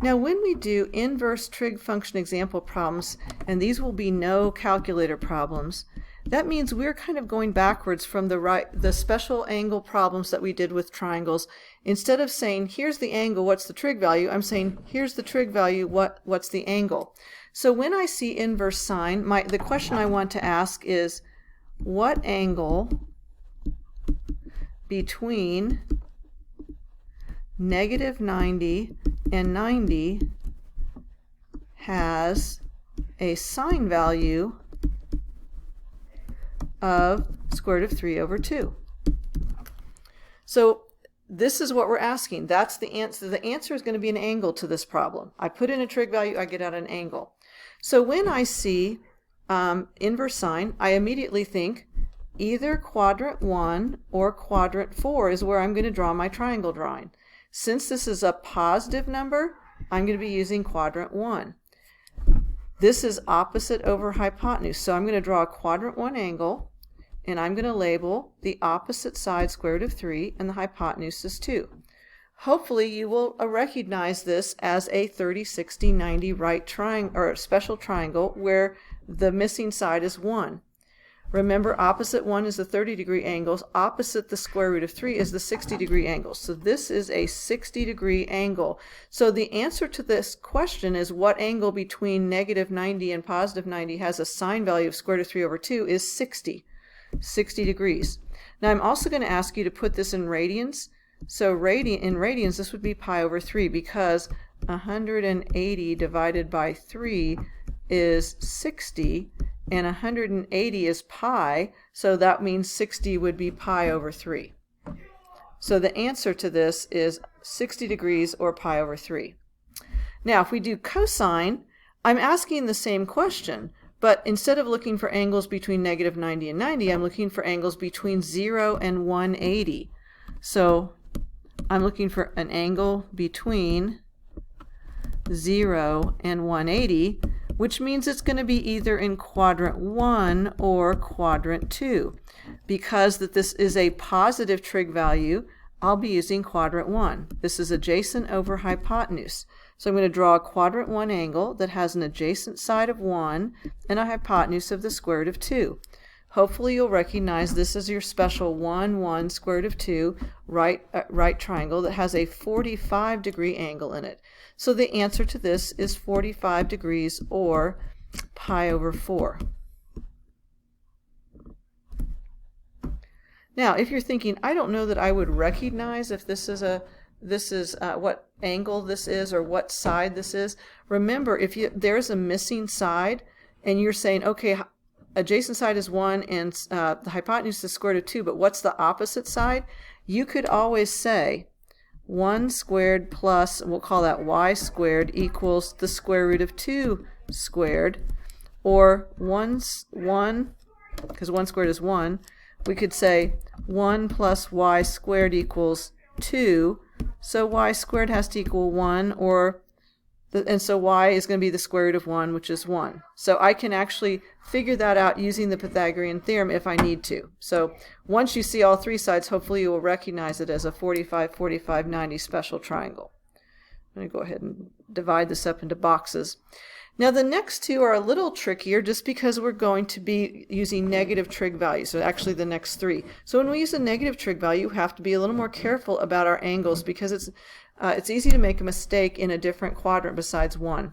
Now when we do inverse trig function example problems, and these will be no calculator problems, that means we're kind of going backwards from the special angle problems that we did with triangles. Instead of saying, here's the angle, what's the trig value, I'm saying, here's the trig value, what's the angle. So when I see inverse sine, the question I want to ask is, what angle between negative 90 and 90 has a sine value of square root of 3 over 2. So this is what we're asking. That's the answer. The answer is going to be an angle to this problem. I put in a trig value, I get out an angle. So when I see inverse sine, I immediately think either quadrant 1 or quadrant 4 is where I'm going to draw my triangle drawing. Since this is a positive number, I'm going to be using quadrant 1. This is opposite over hypotenuse, so I'm going to draw a quadrant 1 angle, and I'm going to label the opposite side square root of 3, and the hypotenuse is 2. Hopefully you will recognize this as a 30, 60, 90 right triangle, or a special triangle, where the missing side is 1. Remember, opposite 1 is the 30-degree angles, opposite the square root of 3 is the 60-degree angle. So this is a 60-degree angle. So the answer to this question is, what angle between negative 90 and positive 90 has a sine value of square root of 3 over 2 is 60 degrees. Now I'm also going to ask you to put this in radians. So in radians, this would be pi over 3, because 180 divided by 3 is 60. And 180 is pi, so that means 60 would be pi over 3. So the answer to this is 60 degrees or pi over 3. Now if we do cosine, I'm asking the same question, but instead of looking for angles between negative 90 and 90, I'm looking for angles between 0 and 180. So I'm looking for an angle between 0 and 180, which means it's going to be either in quadrant 1 or quadrant 2. Because this is a positive trig value, I'll be using quadrant 1. This is adjacent over hypotenuse. So I'm going to draw a quadrant 1 angle that has an adjacent side of 1 and a hypotenuse of the square root of 2. Hopefully you'll recognize this as your special 1, 1, square root of 2 right triangle that has a 45-degree angle in it. So the answer to this is 45 degrees or pi over 4. Now, if you're thinking, I don't know that I would recognize if this is what angle this is or what side this is. Remember, if there's a missing side and you're saying, okay, adjacent side is 1 and the hypotenuse is square root of 2, but what's the opposite side? You could always say 1 squared plus, we'll call that y squared, equals the square root of 2 squared, or 1, because 1 squared is 1, we could say 1 plus y squared equals 2, so y squared has to equal 1, and so y is going to be the square root of 1, which is 1. So I can actually figure that out using the Pythagorean theorem if I need to. So once you see all three sides, hopefully you will recognize it as a 45, 45, 90 special triangle. I'm going to go ahead and divide this up into boxes. Now the next two are a little trickier just because we're going to be using negative trig values, so actually the next three. So when we use a negative trig value, you have to be a little more careful about our angles because it's easy to make a mistake in a different quadrant besides 1.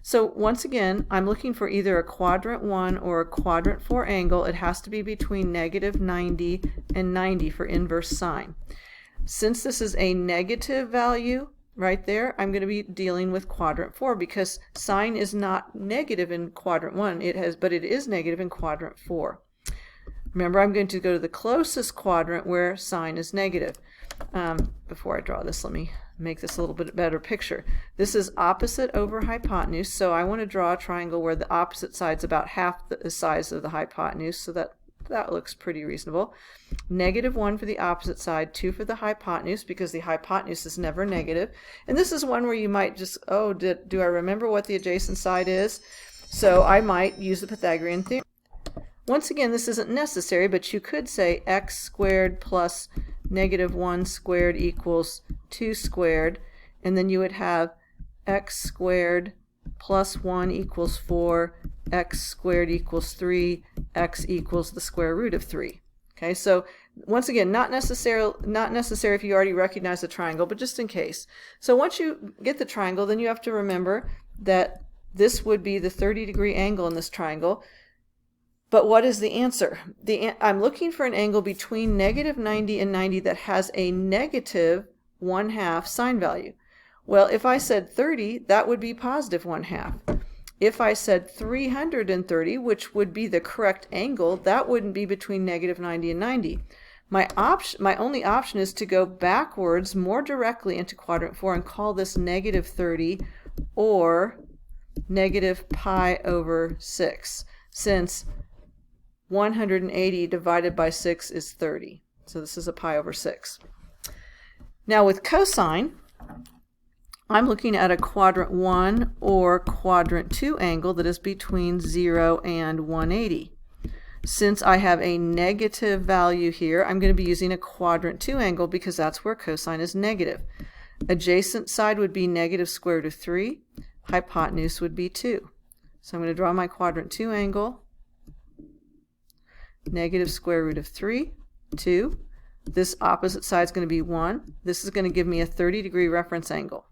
So once again, I'm looking for either a quadrant 1 or a quadrant 4 angle. It has to be between negative 90 and 90 for inverse sine. Since this is a negative value, right there, I'm going to be dealing with quadrant 4 because sine is not negative in quadrant 1, but it is negative in quadrant 4. Remember, I'm going to go to the closest quadrant where sine is negative. Before I draw this, let me make this a little bit better picture. This is opposite over hypotenuse, so I want to draw a triangle where the opposite side is about half the size of the hypotenuse, so that looks pretty reasonable. Negative 1 for the opposite side, 2 for the hypotenuse, because the hypotenuse is never negative. And this is one where you might just, oh, do I remember what the adjacent side is? So I might use the Pythagorean theorem. Once again, this isn't necessary, but you could say x squared plus negative 1 squared equals 2 squared, and then you would have x squared plus 1 equals 4, x squared equals 3, x equals the square root of 3. Okay, so once again, not necessary if you already recognize the triangle, but just in case. So once you get the triangle, then you have to remember that this would be the 30-degree angle in this triangle. But what is the answer? I'm looking for an angle between negative 90 and 90 that has a negative 1/2 sine value. Well, if I said 30, that would be positive 1/2. If I said 330, which would be the correct angle, that wouldn't be between negative 90 and 90. My only option is to go backwards more directly into quadrant 4 and call this negative 30 or negative pi over 6, since 180 divided by 6 is 30. So this is a pi over 6. Now with cosine, I'm looking at a quadrant 1 or quadrant 2 angle that is between 0 and 180. Since I have a negative value here, I'm going to be using a quadrant 2 angle because that's where cosine is negative. Adjacent side would be negative square root of 3. Hypotenuse would be 2. So I'm going to draw my quadrant 2 angle. Negative square root of 3, 2. This opposite side is going to be 1. This is going to give me a 30-degree reference angle.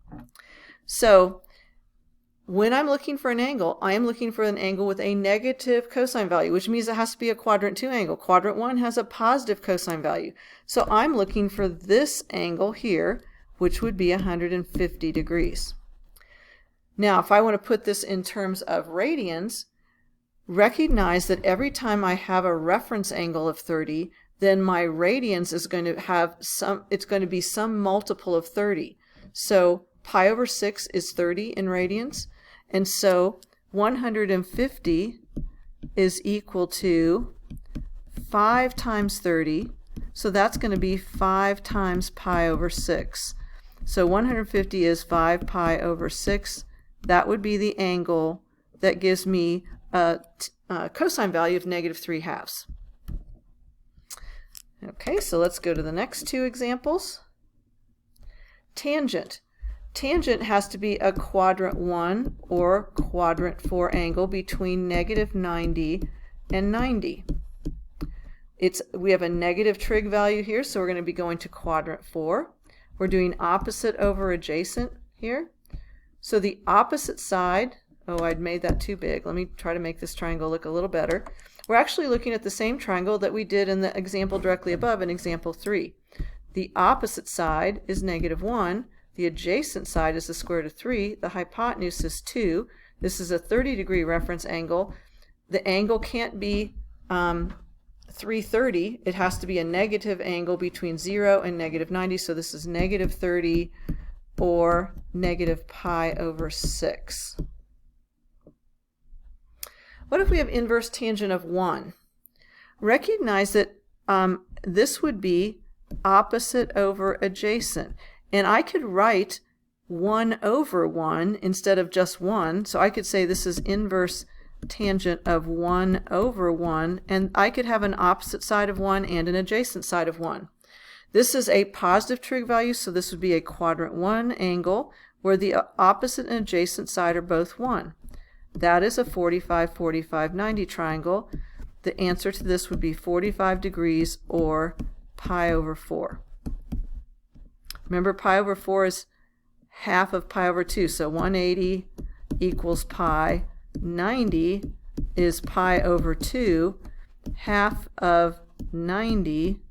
So when I'm looking for an angle, I am looking for an angle with a negative cosine value, which means it has to be a quadrant 2 angle. Quadrant 1 has a positive cosine value. So I'm looking for this angle here, which would be 150 degrees. Now, if I want to put this in terms of radians, recognize that every time I have a reference angle of 30, then my radians is going to have it's going to be some multiple of 30. So pi over 6 is 30 in radians, and so 150 is equal to 5 times 30, so that's going to be 5 times pi over 6. So 150 is 5 pi over 6. That would be the angle that gives me a cosine value of negative 3/2. Okay, so let's go to the next two examples. Tangent. Tangent has to be a quadrant 1 or quadrant 4 angle between negative 90 and 90. We have a negative trig value here, so we're going to be going to quadrant 4. We're doing opposite over adjacent here. So the opposite side, oh, I'd made that too big. Let me try to make this triangle look a little better. We're actually looking at the same triangle that we did in the example directly above in example 3. The opposite side is negative 1. The adjacent side is the square root of 3. The hypotenuse is 2. This is a 30-degree reference angle. The angle can't be 330. It has to be a negative angle between 0 and negative 90. So this is negative 30 or negative pi over 6. What if we have inverse tangent of 1? Recognize that this would be opposite over adjacent. And I could write 1 over 1 instead of just 1. So I could say this is inverse tangent of 1 over 1. And I could have an opposite side of 1 and an adjacent side of 1. This is a positive trig value, so this would be a quadrant 1 angle where the opposite and adjacent side are both 1. That is a 45, 45, 90 triangle. The answer to this would be 45 degrees or pi over 4. Remember, pi over 4 is half of pi over 2, so 180 equals pi. 90 is pi over 2. Half of 90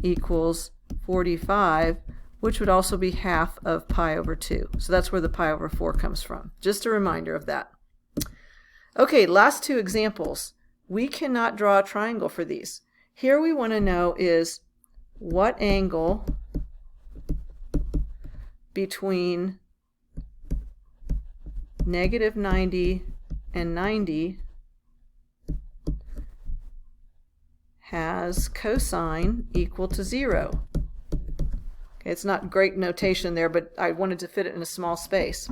equals 45, which would also be half of pi over 2. So that's where the pi over 4 comes from. Just a reminder of that. Okay, last two examples. We cannot draw a triangle for these. Here we want to know is what angle between negative 90 and 90 has cosine equal to 0. Okay, it's not great notation there, but I wanted to fit it in a small space.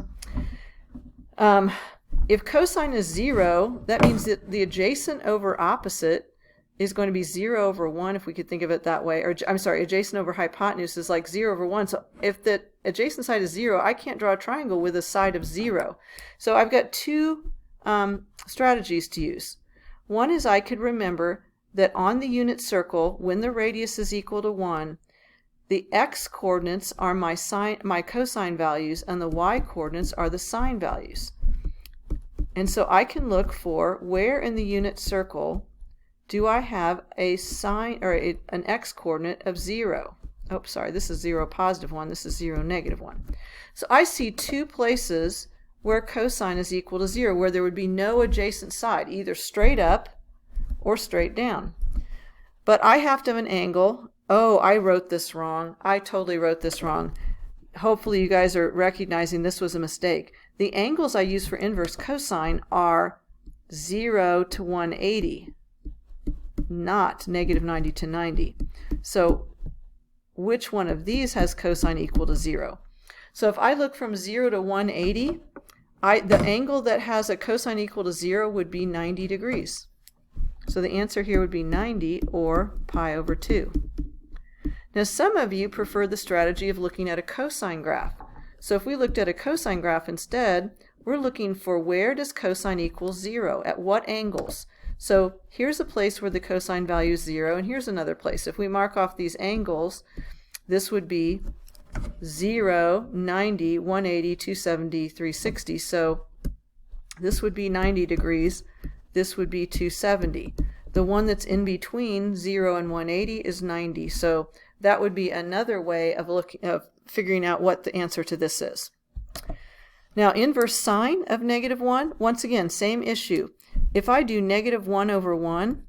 If cosine is 0, that means that the adjacent over opposite is going to be 0 over 1, if we could think of it that way. Or, I'm sorry, adjacent over hypotenuse is like 0 over 1. So if the adjacent side is 0, I can't draw a triangle with a side of 0. So I've got two strategies to use. One is I could remember that on the unit circle, when the radius is equal to 1, the x-coordinates are my cosine values, and the y-coordinates are the sine values. And so I can look for where in the unit circle do I have a sine or an x-coordinate of 0. Oh, sorry, this is 0 positive 1, this is 0 negative 1. So I see two places where cosine is equal to 0, where there would be no adjacent side, either straight up or straight down. But I have to have an angle. Oh, I wrote this wrong. I totally wrote this wrong. Hopefully you guys are recognizing this was a mistake. The angles I use for inverse cosine are 0 to 180, not negative 90 to 90. So which one of these has cosine equal to 0? So if I look from 0 to 180, the angle that has a cosine equal to 0 would be 90 degrees. So the answer here would be 90, or pi over 2. Now some of you prefer the strategy of looking at a cosine graph. So if we looked at a cosine graph instead, we're looking for where does cosine equal 0, at what angles. So here's a place where the cosine value is 0, and here's another place. If we mark off these angles, this would be 0, 90, 180, 270, 360. So this would be 90 degrees. This would be 270. The one that's in between 0 and 180 is 90. So that would be another way of figuring out what the answer to this is. Now, inverse sine of negative 1, once again, same issue. If I do negative 1 over 1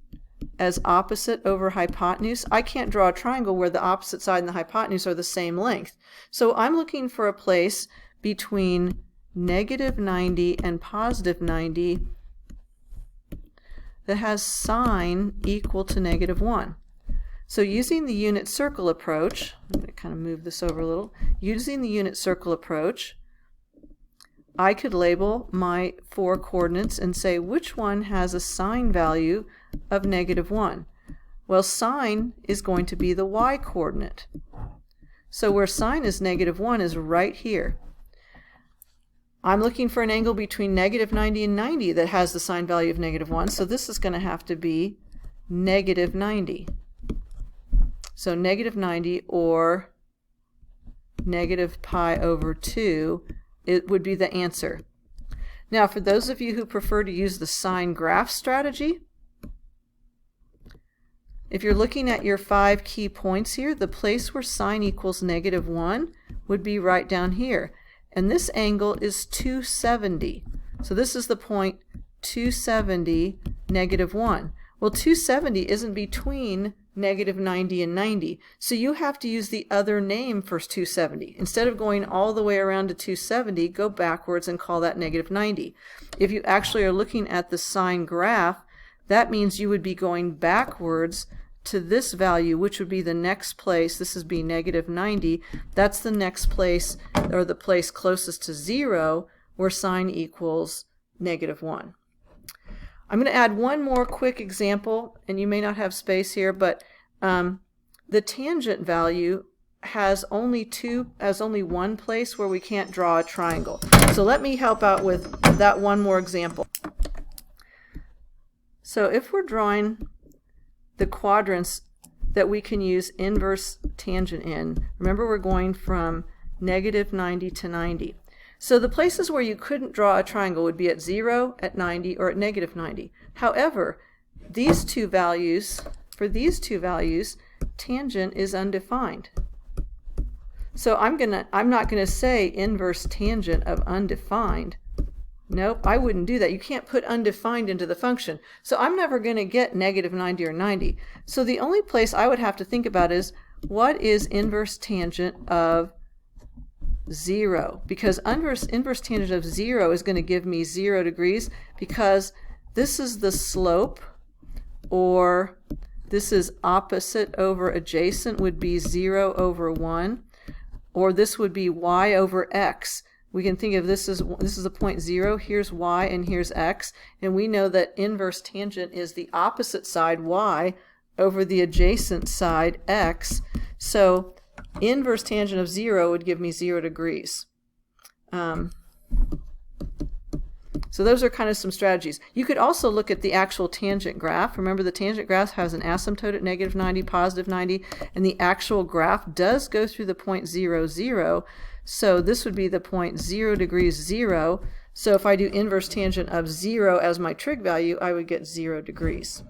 as opposite over hypotenuse, I can't draw a triangle where the opposite side and the hypotenuse are the same length. So I'm looking for a place between negative 90 and positive 90 that has sine equal to negative 1. So using the unit circle approach, I'm going to kind of move this over a little. Using the unit circle approach, I could label my 4 coordinates and say which one has a sine value of negative 1. Well, sine is going to be the y-coordinate. So where sine is negative 1 is right here. I'm looking for an angle between negative 90 and 90 that has the sine value of negative 1, so this is going to have to be negative 90. So negative 90 or negative pi over 2, it would be the answer. Now, for those of you who prefer to use the sine graph strategy, if you're looking at your 5 key points here, the place where sine equals negative 1 would be right down here. And this angle is 270. So this is the point 270, negative 1. Well, 270 isn't between negative 90 and 90. So you have to use the other name for 270. Instead of going all the way around to 270, go backwards and call that negative 90. If you actually are looking at the sine graph, that means you would be going backwards to this value, which would be the next place. This would be negative 90. That's the next place, or the place closest to 0, where sine equals negative 1. I'm going to add one more quick example, and you may not have space here, but the tangent value has only one place where we can't draw a triangle. So let me help out with that one more example. So if we're drawing the quadrants that we can use inverse tangent in, remember we're going from negative 90 to 90. So the places where you couldn't draw a triangle would be at 0, at 90, or at negative 90. However, these two values, for these two values, tangent is undefined. So I'm not gonna say inverse tangent of undefined. Nope, I wouldn't do that. You can't put undefined into the function. So I'm never going to get negative 90 or 90. So the only place I would have to think about is what is inverse tangent of 0? Because inverse tangent of 0 is going to give me 0 degrees, because this is the slope, or this is opposite over adjacent would be 0 over 1, or this would be y over x. we can think of this as a point 0, here's y, and here's x, and we know that inverse tangent is the opposite side, y, over the adjacent side, x. So inverse tangent of 0 would give me 0 degrees. So those are kind of some strategies. You could also look at the actual tangent graph. Remember, the tangent graph has an asymptote at -90, +90, and the actual graph does go through the point 0, 0. So this would be the point 0 degrees 0. So if I do inverse tangent of 0 as my trig value, I would get 0 degrees.